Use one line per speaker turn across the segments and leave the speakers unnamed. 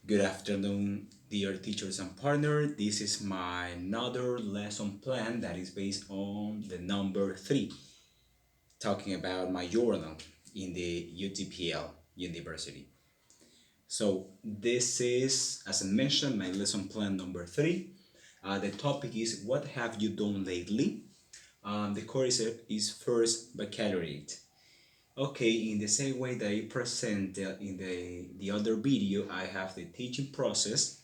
Good afternoon, dear teachers and partners. This is my another lesson plan that is based on the number 3, talking about my journal in the UTPL University. So this is, as I mentioned, my lesson plan number 3. The topic is what have you done lately? The course is first baccalaureate. Okay, in the same way that I presented in the other video, I have the teaching process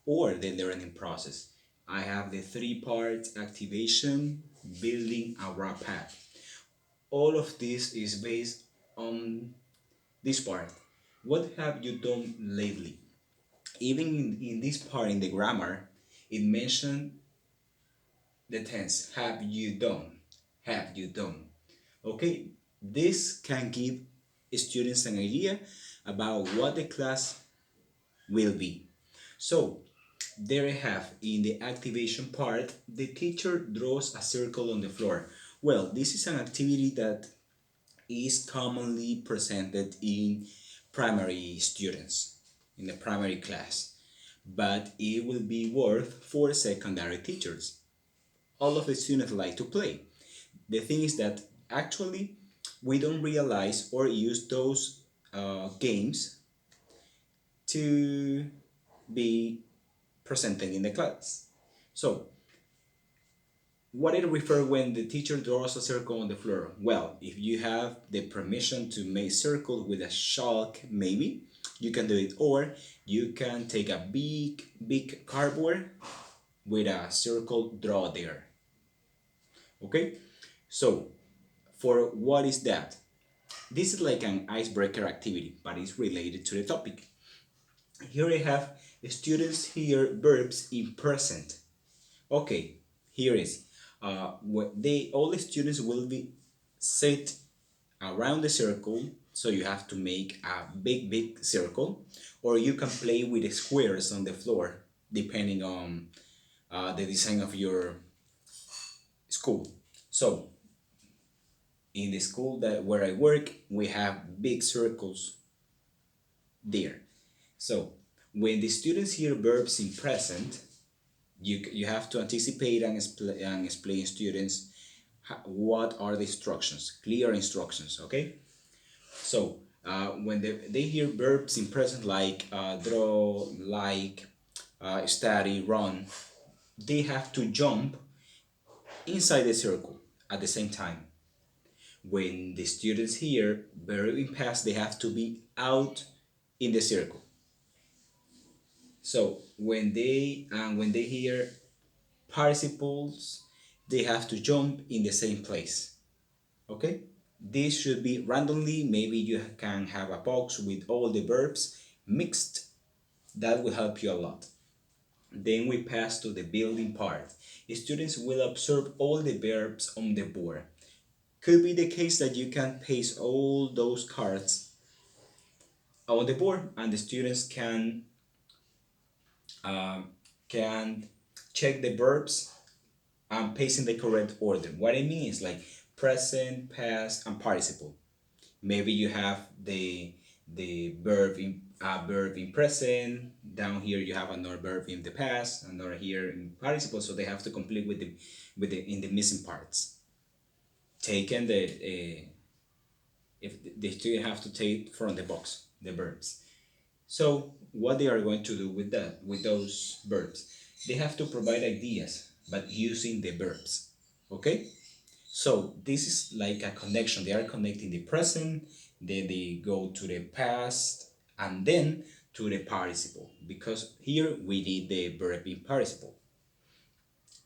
or the learning process. I have the three parts: activation, building, and wrap up. All of this is based on this part. What have you done lately? Even in this part in the grammar, it mentioned the tense have you done, have you done. Okay, this can give students an idea about what the class will be. So there I have in the activation part, the teacher draws a circle on the floor. Well, this is an activity that is commonly presented in primary students, in the primary class, but it will be worth for secondary teachers. All of the students like to play. The thing is that actually we don't realize or use those games to be presented in the class. So what it refers when the teacher draws a circle on the floor? Well, if you have the permission to make circle with a chalk, maybe you can do it, or you can take a big cardboard with a circle draw there. Okay, so for what is that? This is like an icebreaker activity, but it's related to the topic. Here I have students here verbs in present. Okay, here is all the students will be set around the circle, so you have to make a big circle, or you can play with the squares on the floor depending on the design of your school. So in the school that where I work, we have big circles there. So when the students hear verbs in present, you have to anticipate and explain students what are the instructions, clear instructions, okay? So when they hear verbs in present like draw, like, study, run, they have to jump inside the circle at the same time. When the students hear verb in past, they have to be out in the circle. So when they hear participles, they have to jump in the same place. Okay, this should be randomly. Maybe you can have a box with all the verbs mixed. That will help you a lot. Then we pass to the building part. Students will observe all the verbs on the board. Could be the case that you can paste all those cards on the board and the students um, can check the verbs and paste in the correct order. What I mean is like present, past, and participle. Maybe you have the verb in present. Down here you have another verb in the past, another here in participle. So they have to complete with the in the missing parts. Taken the if the student have to take from the box the verbs. So what they are going to do with that with those verbs? They have to provide ideas, but using the verbs. Okay. So this is like a connection. They are connecting the present, then they go to the past, and then to the participle, because here we need the verb in participle.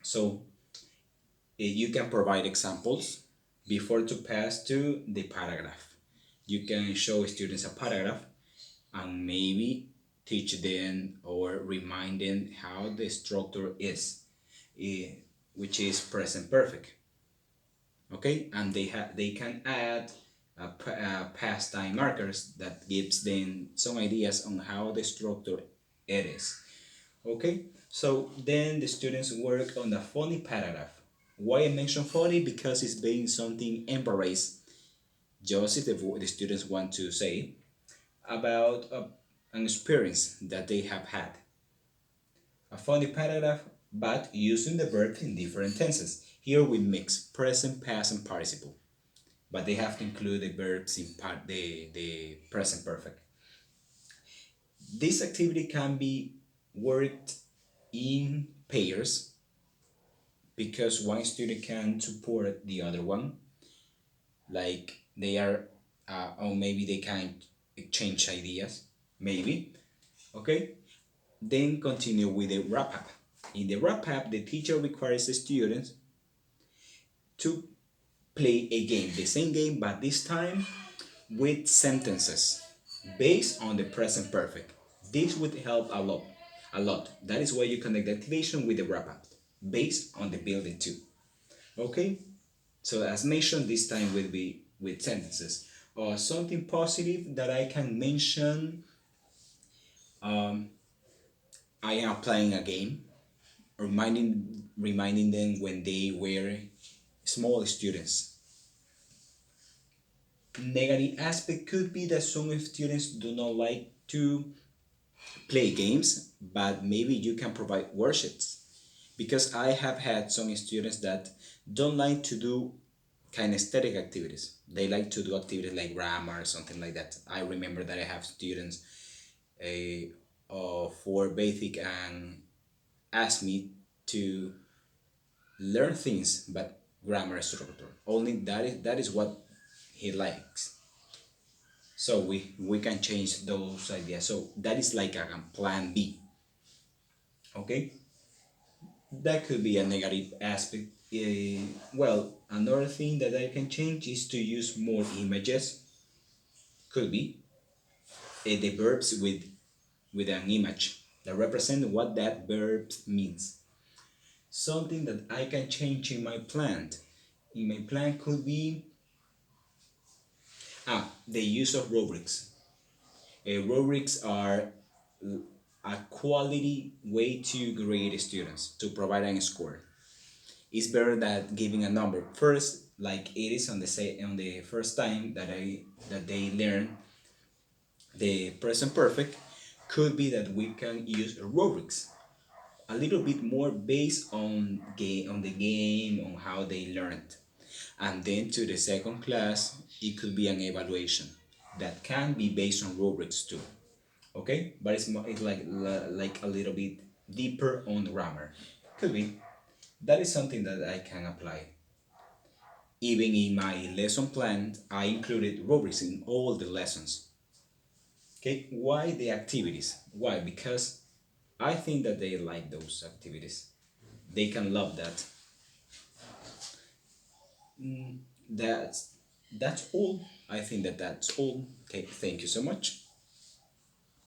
So you can provide examples before to pass to the paragraph. You can show students a paragraph and maybe teach them or remind them how the structure is, eh, which is present perfect. Okay, and they can add pastime markers that gives them some ideas on how the structure it is. Okay, so then the students work on the funny paragraph. Why I mention funny? Because it's being something embarrassed, just if the students want to say about an experience that they have had. A funny paragraph, but using the verb in different tenses. Here we mix present, past, and participle, but they have to include the verbs in the present perfect. This activity can be worked in pairs because one student can support the other one, like they are, or maybe they can exchange ideas, maybe. Okay, then continue with the wrap up. In the wrap up, the teacher requires the students to play a game, the same game, but this time with sentences based on the present perfect. This would help a lot, a lot. That is why you connect the activation with the wrap up, based on the building too. Okay, so as mentioned, this time will be with sentences. Or something positive that I can mention. I am playing a game, reminding them when they were small students. Negative aspect could be that some students do not like to play games, but maybe you can provide worksheets. Because I have had some students that don't like to do kinesthetic activities. They like to do activities like grammar or something like that. I remember that I have students for basic and ask me to learn things, but grammar structure. Only that is what he likes. So we can change those ideas. So that is like a plan B. Okay, that could be a negative aspect. Well, another thing that I can change is to use more images. Could be the verbs with an image that represent what that verb means. Something that I can change in my plan. In my plan could be the use of rubrics. Rubrics are a quality way to grade students, to provide a score. It's better than giving a number first, like it is on the first time that they learn the present perfect. Could be that we can use rubrics a little bit more based on the game, on how they learned. And then to the second class, it could be an evaluation that can be based on rubrics too. Okay, but it's like a little bit deeper on grammar. Could be. That is something that I can apply. Even in my lesson plan, I included rubrics in all the lessons. Okay, why the activities? Why? Because I think that they like those activities. They can love that. That's that's all. I think that that's all. Okay, thank you so much.